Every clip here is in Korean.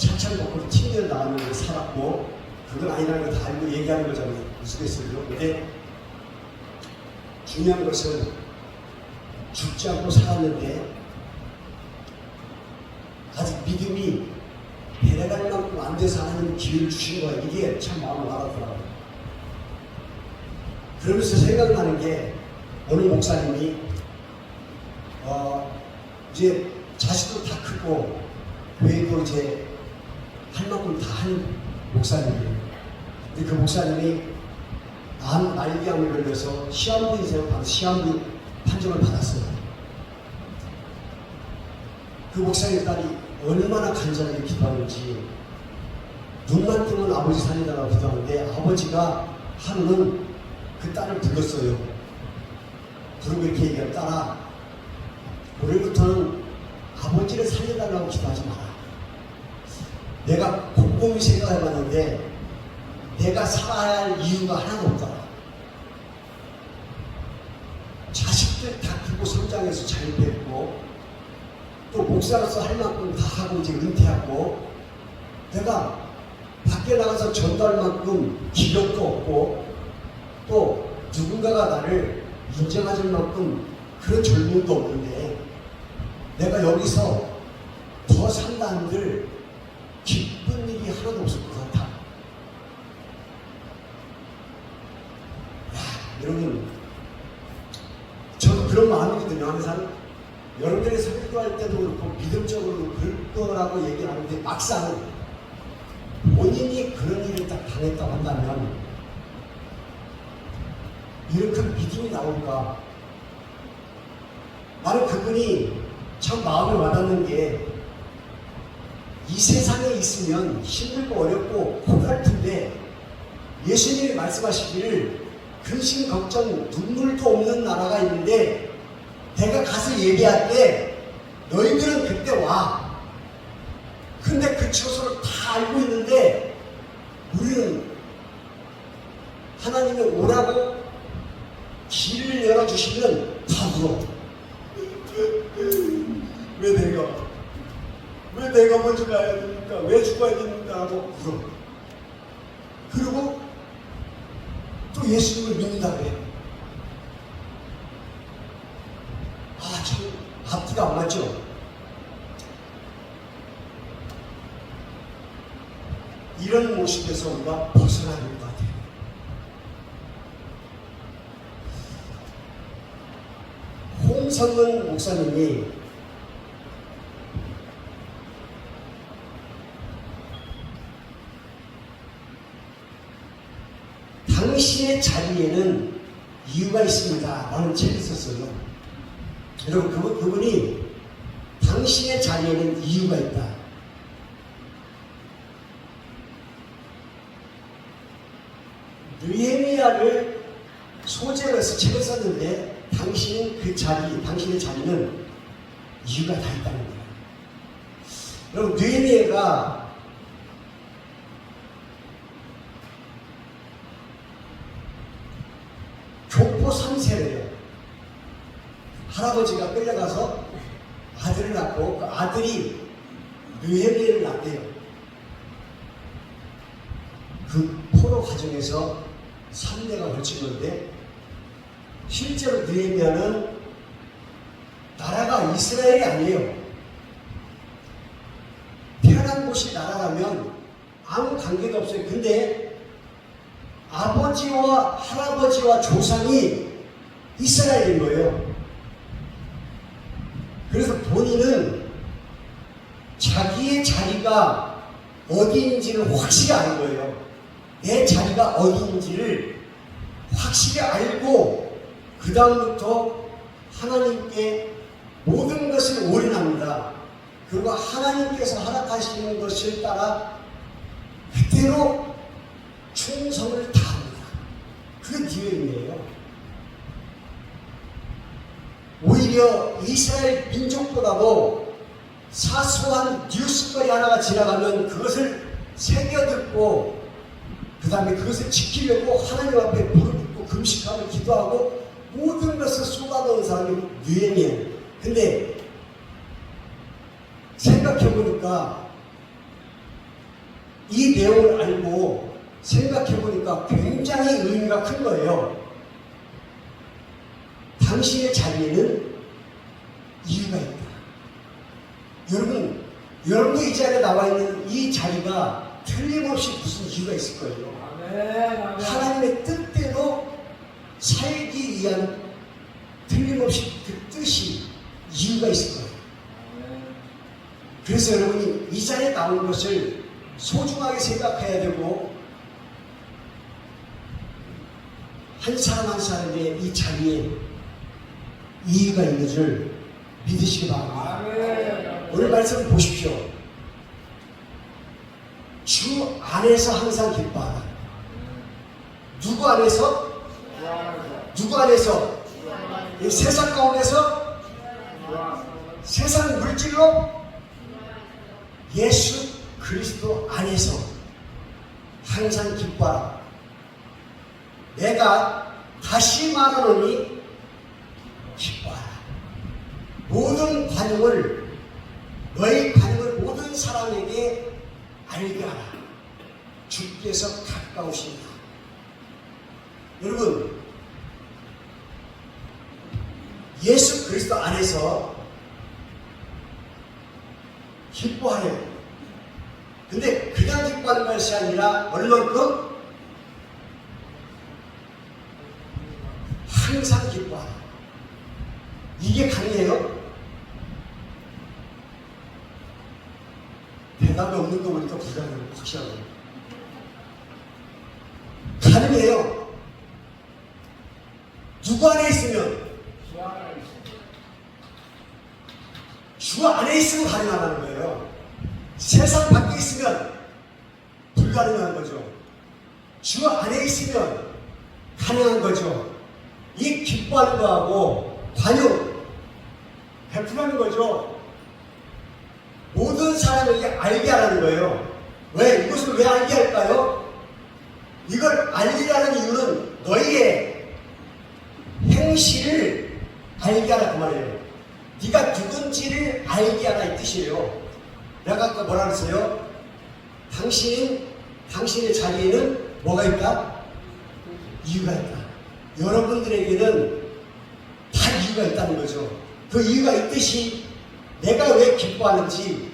차차 먹고 튕겨 나가면서 살았고, 그건 아니라는 걸 다 알고 얘기하는 거잖아요. 우스갯소리로. 근데 중요한 것은 죽지 않고 살았는데 아직 믿음이 데려갈 만큼 안 돼서 하는 기회를 주신 거야. 이게 참 마음을 와닿더라고요. 그러면서 생각나는 게 어느 목사님이 이제 자식도 다 크고 교회도 이제 할 만큼 다 하는 목사님이에요. 근데 그 목사님이 말기암에 걸려서 시한부 인생을 받아서 시한부 판정을 받았어요. 그 목사님 딸이 얼마나 간절하게 기도하는지, 눈만 뜨면 아버지 살리다가 기도하는데 아버지가 하루는 그 딸을 불렀어요. 부르고 이렇게 얘기하면, 딸아, 오늘부터는 아버지를 살려달라고 기도하지 마라. 내가 곰곰이 생각해봤는데 내가 살아야 할 이유가 하나도 없다. 자식들 다 크고 성장해서 잘 됐고, 또 목사로서 할 만큼 다 하고 이제 은퇴하고, 내가 밖에 나가서 전도할 만큼 기력도 없고, 또 누군가가 나를 인정해줄 만큼 그런 젊음도 없는데 내가 여기서 더 산다 한들 기쁜 일이 하나도 없을 것 같아. 여러분, 저도 그런 마음이거든요. 항상 여러분들이 설교할 때도 그렇고 믿음적으로 그럴 거라고 얘기를 하는데, 막상 본인이 그런 일을 딱 당했다고 한다면 이렇게 믿음이 나올까? 나는 그분이 참 마음에 와닿는 게, 이 세상에 있으면 힘들고 어렵고 고달픈데 예수님이 말씀하시기를 근심 걱정 눈물도 없는 나라가 있는데 내가 가서 예배할 때 너희들은 그때 와. 근데 그 처소를 다 알고 있는데 우리는 하나님이 오라고 길을 열어주시면 다 울어. 왜 내가 먼저 가야 됩니까? 왜 죽어야 됩니까? 하고 울어. 그리고 또 예수님을 믿는다고 해. 참 앞뒤가 안 맞죠? 이런 모습에서 우리가 벗어나야 될 것 같아요. 홍성근 목사님이 당신의 자리에는 이유가 있습니다 라는 책을 썼어요. 여러분, 그분이 당신의 자리에는 이유가 있다. 느헤미야를 소재로 해서 책을 썼는데 당신의 자리는 이유가 다 있다는 거예요. 여러분, 느헤미야가 교포 3세래요. 할아버지가 끌려가서 아들을 낳고 그 아들이 느헤미야를 낳대요. 그 포로 과정에서 3대가 걸친 건데, 실제로 느헤미야는 나라가 이스라엘이 아니에요. 태어난 곳이 나라라면 아무 관계도 없어요. 근데 아버지와 할아버지와 조상이 이스라엘인 거예요. 그래서 본인은 자기의 자리가 어디인지를 확실히 아는 거예요. 내 자리가 어디인지를 확실히 알고 그 다음부터 하나님께 모든 것을 올인합니다. 그리고 하나님께서 허락하시는 것을 따라 그대로 충성을 다합니다. 그게 디웨임이에요. 오히려 이스라엘 민족보다도 사소한 뉴스거리 하나가 지나가면 그것을 새겨듣고 그 다음에 그것을 지키려고 하나님 앞에 무릎 꿇고 금식하고 기도하고 모든 것을 쏟아놓은 사람이 느헤미야. 근데 생각해보니까 이 내용을 알고 생각해 보니까 굉장히 의미가 큰 거예요. 당신의 자리에는 이유가 있다. 여러분도 이 자리에 나와 있는 이 자리가 틀림없이 무슨 이유가 있을 거예요. 하나님의 뜻대로 살기 위한 틀림없이 그 뜻이 이유가 있을 거예요. 그래서 여러분이 이 자리에 나온 것을 소중하게 생각해야 되고, 한 사람 한 사람의 이 자리에 이유가 있는 줄 믿으시기 바랍니다. 오늘 말씀 보십시오. 주 안에서 항상 기뻐하라. 누구 안에서? 누구 안에서? 이 세상 가운데서? 세상 물질로? 예수 그리스도 안에서 항상 기뻐하라. 내가 다시 말하노니 기뻐하라. 모든 관용을, 너희 관용을 모든 사람에게 알게 하라. 주께서 가까우신다. 여러분, 예수 그리스도 안에서 기뻐하래요. 근데 그냥 기뻐하는 것이 아니라 얼만큼? 항상 기뻐하라. 이게 가능해요? 대답이 없는 거 보니까 불가능해요. 확실하게. 가능해요. 누구 안에 있으면? 주 안에 있으면 가능하다는 거예요. 세상 밖에 있으면 불가능한 거죠. 주 안에 있으면 가능한 거죠. 이 기뻐하는 거하고 관용, 베풀하는 거죠. 모든 사람에게 알게 하라는 거예요. 왜? 이것을 왜 알게 할까요? 이걸 알리라는 이유는 너희의 행실을 알게 하라 그 말이에요. 네가 누군지를 알게 하라 이 뜻이에요. 내가 아까 뭐라 그랬어요? 당신의 자리에는 뭐가 있다? 이유가 있다. 여러분들에게는 다 이유가 있다는 거죠. 그 이유가 있듯이 내가 왜 기뻐하는지,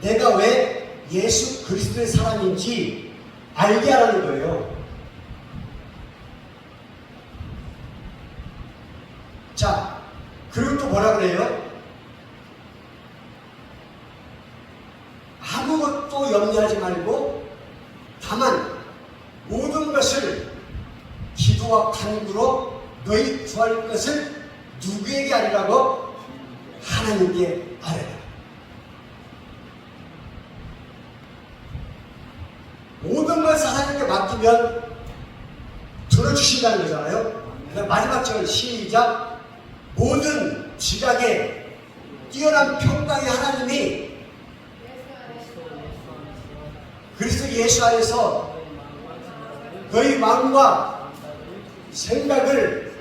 내가 왜 예수 그리스도의 사람인지 알게 하라는 거예요. 자, 그리고 또 뭐라 그래요? 아무것도 염려하지 말고 다만 모든 것을 기도와 간구로 너희 구할 것을 누구에게 하리라고? 하나님께 아뢰라. 모든 것을 하나님께 맡기면 들어주신다는 거잖아요. 그러니까 마지막 절 시작. 모든 지각에 뛰어난 평강의 하나님이 그리스도 예수 안에서 너희 마음과 생각을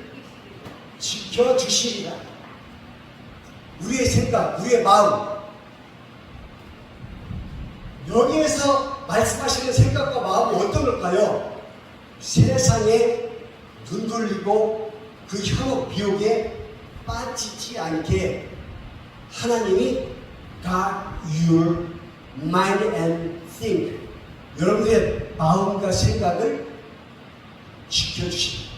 지켜주시리라. 우리의 생각, 우리의 마음, 여기에서 말씀하시는 생각과 마음은 어떤 걸까요? 세상에 눈 돌리고 그 현혹 미혹에 빠지지 않게 하나님이 guard your mind and think, 여러분의 마음과 생각을 지켜주신다.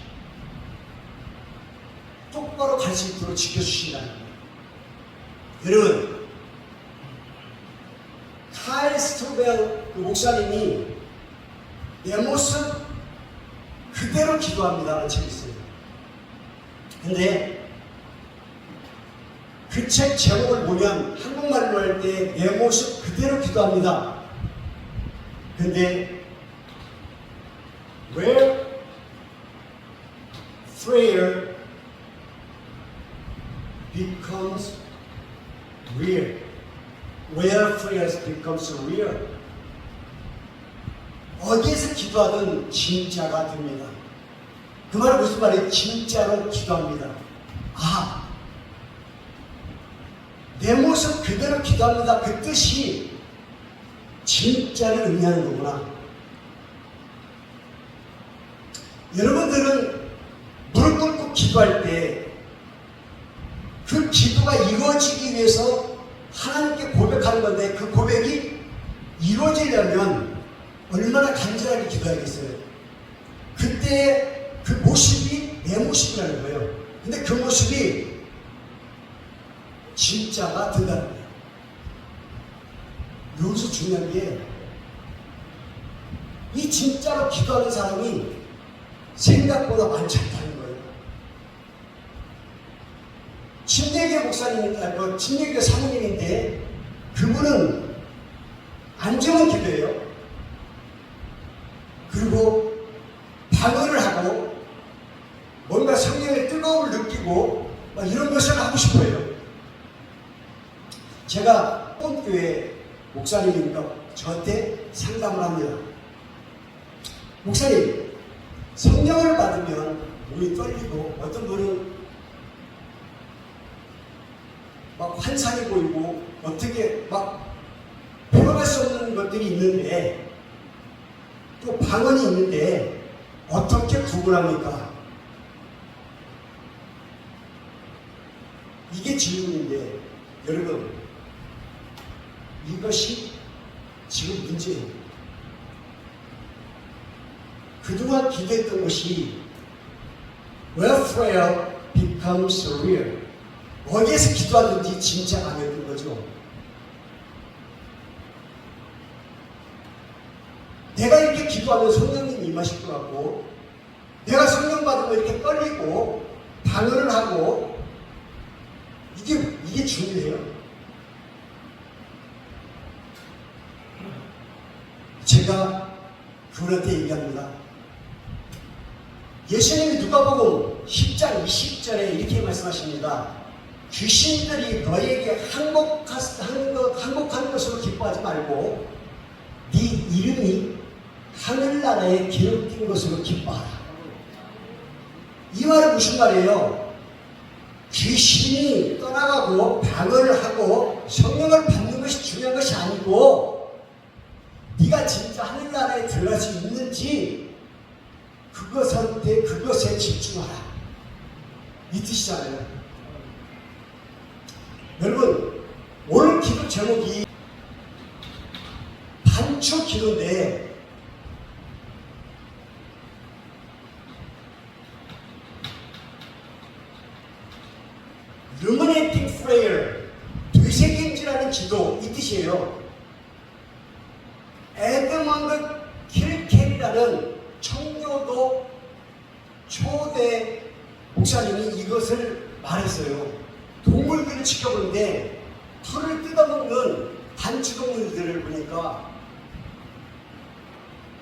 똑바로 갈 수 있도록 지켜주신다는 거예요. 여러분, 카일 스토벨 그 목사님이 내 모습 그대로 기도합니다라는 책이 있어요. 근데 그 책 제목을 보면 한국말로 할 때 내 모습 그대로 기도합니다. 근데 where prayer becomes real, where prayer becomes real, 어디에서 기도하든 진짜가 됩니다. 그 말은 무슨 말이에요? 진짜로 기도합니다. 아, 내 모습 그대로 기도합니다. 그 뜻이 진짜를 의미하는 거구나. 여러분들은 무릎 꿇고 기도할 때 그 기도가 이루어지기 위해서 하나님께 고백하는 건데, 그 고백이 이루어지려면 얼마나 간절하게 기도해야겠어요. 그때 그 모습이 내 모습이라는 거예요. 근데 그 모습이 진짜가 된다는 거예요. 여기서 중요한 게, 이 진짜로 기도하는 사람이 생각보다 많지 않다는 거예요. 침례교 목사님입니다. 침례교 사모님인데, 그분은 안정은 기도해요. 그리고 방언을 하고 뭔가 성령의 뜨거움을 느끼고 막 이런 것을 하고 싶어요. 제가 교회 목사님이니까 저한테 상담을 합니다. 목사님, 성령을 받으면 몸이 떨리고 어떤 분은 막 환상이 보이고 어떻게 막 표현할 수 없는 것들이 있는데, 또 방언이 있는데 어떻게 구분합니까? 이게 질문인데, 여러분, 이것이 지금 문제예요. 그동안 기대했던 것이 Where prayer becomes real, 어디에서 기도하든지 진짜가 아니었던 거죠. 내가 이렇게 기도하면 성령님이 임하실 것 같고, 내가 성령 받으면 이렇게 떨리고 방언을 하고, 이게 중요해요. 제가 그분한테 얘기합니다. 예수님이 누가복음 10장 20절에 이렇게 말씀하십니다. 귀신들이 너에게 항복하는 것으로 기뻐하지 말고 네 이름이 하늘나라에 기록된 것으로 기뻐하라. 이 말은 무슨 말이에요? 귀신이 떠나가고 방언을 하고 성령을 받는 것이 중요한 것이 아니고, 네가 진짜 하늘나라에 들어갈 수 있는지 그것에 집중하라, 이 뜻이잖아요. 여러분, 오늘 기도 제목이 반초 기도인데, ruminating prayer, 되새김질하는 기도, 이 뜻이에요. 에드먼드 킬켄이라는 청교도 초대 목사님이 이것을 말했어요. 동물들을 지켜보는데 털을 뜯어먹는 단추동물들을 보니까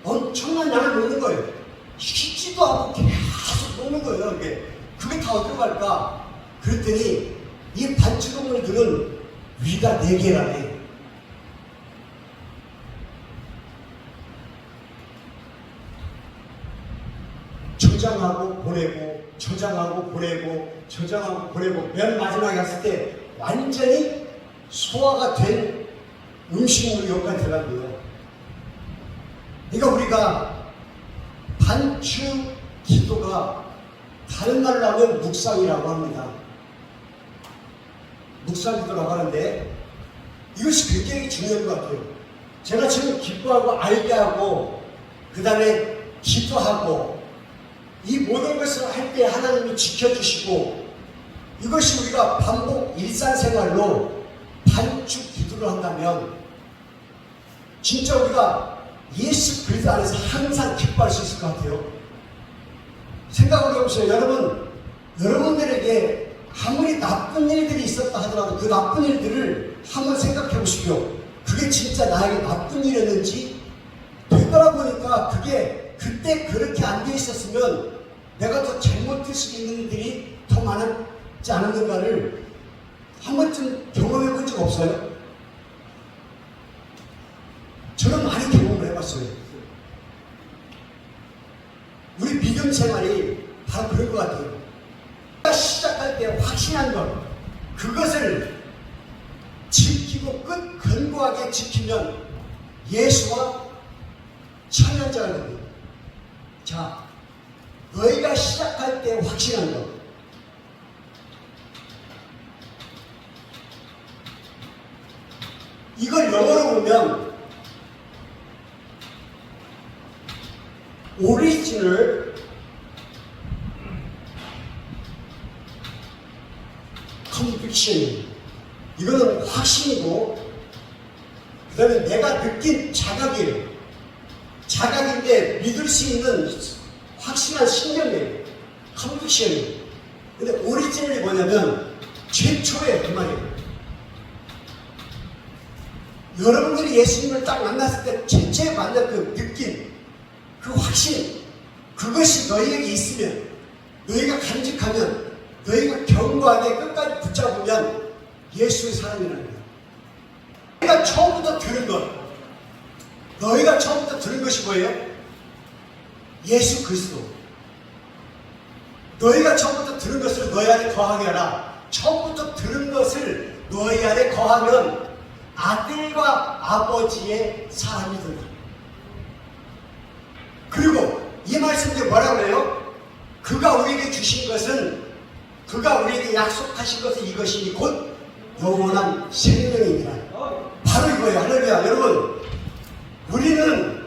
엄청난 양을 먹는 거예요. 쉬지도 않고 계속 먹는 거예요. 그게 다 어디로 갈까? 그랬더니 이 단추동물들은 위가 4개라네. 저장하고 보내고, 저장하고 보내고, 저장하고 보내고, 맨 마지막에 갔을 때 완전히 소화가 된 음식물이 여기까지 들어간 거예요. 그러니까 우리가 반추 기도가 다른 말로 하면 묵상이라고 합니다. 묵상 기도라고 하는데, 이것이 굉장히 중요한 것 같아요. 제가 지금 기도하고 알게 하고 그 다음에 기도하고 이 모든 것을 할 때 하나님이 지켜주시고, 이것이 우리가 반복 일상생활로 반주 기도를 한다면 진짜 우리가 예수 그리스도 안에서 항상 기뻐할 수 있을 것 같아요. 생각을 해보세요. 여러분들에게 아무리 나쁜 일들이 있었다 하더라도 그 나쁜 일들을 한번 생각해 보십시오. 그게 진짜 나에게 나쁜 일이었는지, 되돌아보니까 그게 그때 그렇게 안 돼 있었으면 내가 더 잘못할 수 있는 일들이 더 많았지 않았는가를 한 번쯤 경험해 본 적 없어요? 저는 많이 경험을 해봤어요. 우리 믿음 생활이 바로 그런 것 같아요. 시작할 때 확신한 것, 그것을 지키고 끝 견고하게 지키면 예수와 천연자가 됩니다. 자, 너희가 시작할 때 확신한 것. 이걸 영어로 보면 오리지널 컨빅션, 이거는 확신이고, 그 다음에 내가 느낀 자각이에요. 자각인데 믿을 수 있는 확실한 신념이에요. 컨빅션이에요. 근데 오리지널이 뭐냐면 최초의 그 말이에요. 여러분들이 예수님을 딱 만났을 때 최초에 만난 그 느낌, 그 확신, 그것이 너희에게 있으면, 너희가 간직하면, 너희가 견고하게 끝까지 붙잡으면 예수의 사람이라는 거야. 너희가 처음부터 들은 것, 너희가 처음부터 들은 것이 뭐예요? 예수 그리스도. 너희가 처음부터 들은 것을 너희 안에 거하게 하라. 처음부터 들은 것을 너희 안에 거하면 아들과 아버지의 사람이 된다. 그리고 이 말씀이 뭐라고 해요? 그가 우리에게 주신 것은, 그가 우리에게 약속하신 것은 이것이니 곧 영원한 생명입니다. 바로 이거예요. 할렐루야. 여러분, 우리는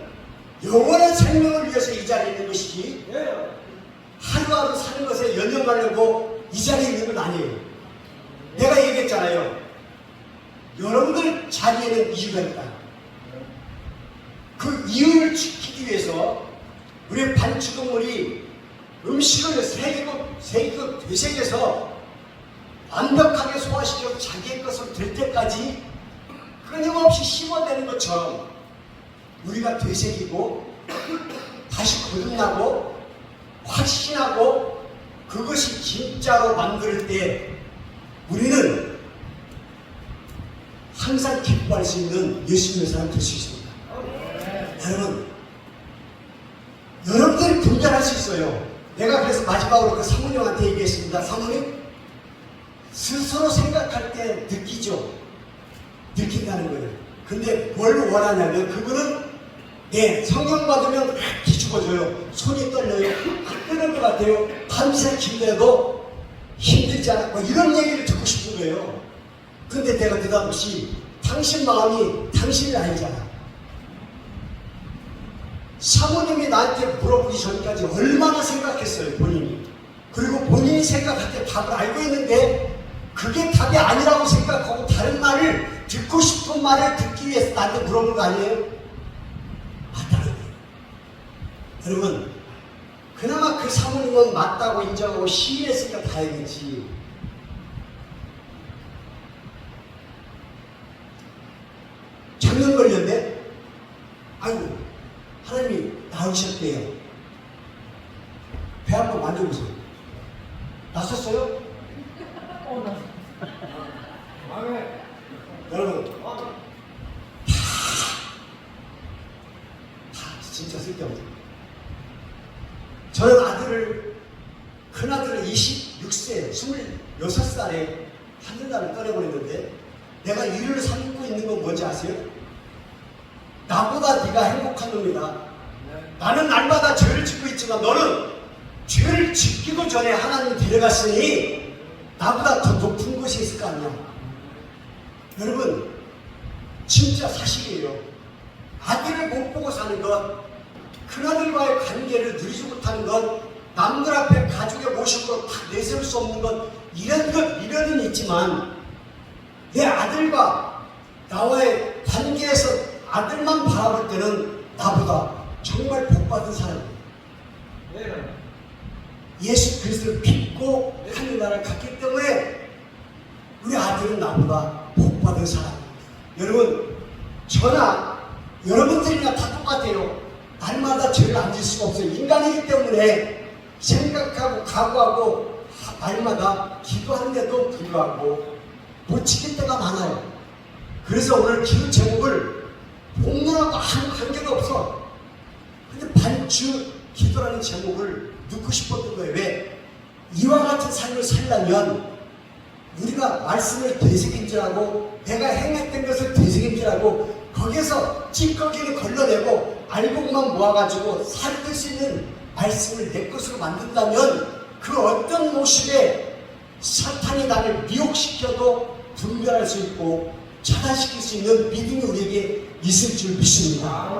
영원한 생명을 위해서 이 자리에 있는 것이지 하루하루 사는 것에 연연하려고 이 자리에 있는 건 아니에요. 내가 얘기했잖아요. 여러분들 자리에는 이유가 있다. 그 이유를 지키기 위해서 우리의 반죽동물이 음식을 세계국 되새겨서 완벽하게 소화시켜서 자기의 것으로 될 때까지 끊임없이 씹어내는 것처럼 우리가 되새기고 다시 거듭나고 확신하고 그것이 진짜로 만들 때 우리는 항상 기뻐할 수 있는 예수님의 사람 될 수 있습니다. 여러분, 여러분들이 분별할 수 있어요. 내가 그래서 마지막으로 그 사모님한테 얘기했습니다. 사모님, 스스로 생각할 때 느낀다는 거예요. 근데 뭘 원하냐면, 그거는 성령 받으면 기죽어져요. 손이 떨려요. 안 뜨는 것 같아요. 밤새 기도해도 힘들지 않아. 뭐 이런 얘기를 듣고 싶은 거예요. 근데 내가 대답 없이, 당신 마음이 당신이 알잖아. 사모님이 나한테 물어보기 전까지 얼마나 생각했어요, 본인이. 그리고 본인이 생각할 때 답을 알고 있는데 그게 답이 아니라고 생각하고 다른 말을, 듣고 싶은 말을 듣기 위해서 나한테 물어보는 거 아니에요? 맞다는 거예요. 여러분, 그나마 그 사모님은 맞다고 인정하고 시인했으니까 다행이지. 작년 걸렸네? 아이고, 하나님이 나으셨대요. 배 한번 만져보세요. 났었어요? 여러분, 진짜 쓸데없어. 저는 큰아들을 26세, 26살에 하늘나라를 떠나버렸는데, 내가 이를 삼고 있는 건 뭔지 아세요? 나보다 네가 행복한 놈이다. 나는 날마다 죄를 짓고 있지만 너는 죄를 짓기도 전에 하나님 데려갔으니 나보다 더 높은 곳이 있을 거 아니야. 여러분, 진짜 사실이에요. 아들을 못 보고 사는 것, 큰아들과의 관계를 누리지 못하는 것, 남들 앞에 가족의 모습으로 다 내세울 수 없는 것, 이런 것, 미련은 있지만 내 아들과 나와의 관계에서 아들만 바라볼 때는 나보다 정말 복받은 사람이에요. 예수 그리스도를 믿고 하늘나라를 갔기 때문에 우리 아들은 나보다 복받은 사람이에요. 여러분, 저나 여러분들이나 다 똑같아요. 날마다 죄를 안 질 수가 없어요. 인간이기 때문에 생각하고 각오하고 날마다 기도하는데도 불구하고 못 지킬 때가 많아요. 그래서 오늘 기도 제목을 복문하고 아무 관계가 없어. 근데 반주 기도라는 제목을 넣고 싶었던 거예요. 왜? 이와 같은 삶을 살려면 우리가 말씀을 되새긴 줄 알고, 내가 행했던 것을 되새긴 줄 알고, 거기에서 찌꺼기를 걸러내고 알곡만 모아가지고 살릴 수 있는 말씀을 내 것으로 만든다면 그 어떤 모습에 사탄이 나를 미혹시켜도 분별할 수 있고 차단시킬 수 있는 믿음이 우리에게 있을 줄 믿습니다.